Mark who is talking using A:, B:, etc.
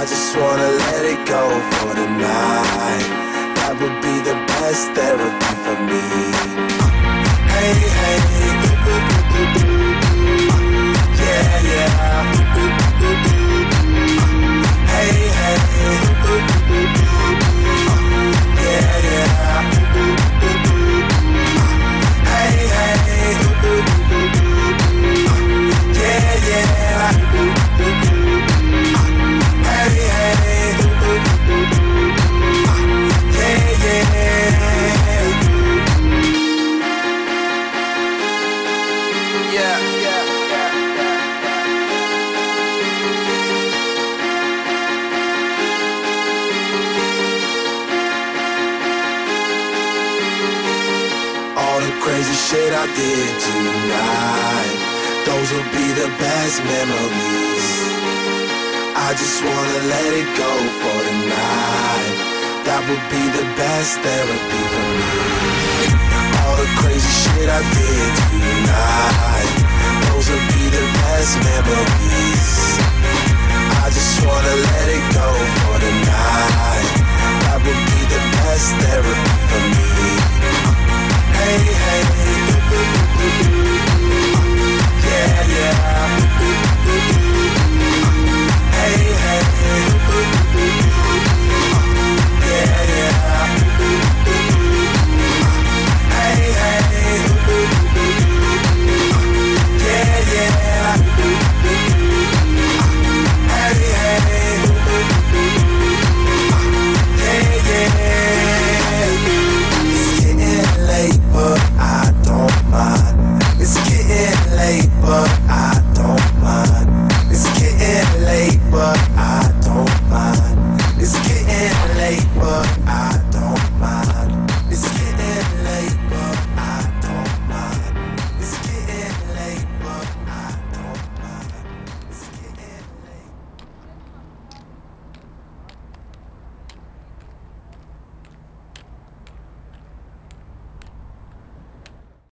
A: just wanna let it go for the night. That would be the best therapy for me. Hey, hey, yeah, yeah. Hey, hey, yeah, yeah. Hey, hey, yeah, yeah. Hey, hey, yeah, yeah. Yeah, yeah, all the crazy shit I did tonight, those will be the best memories. I just wanna let it go for the night. That would be the best therapy for me. All the crazy shit I did tonight, those will be the best memories. I just wanna let it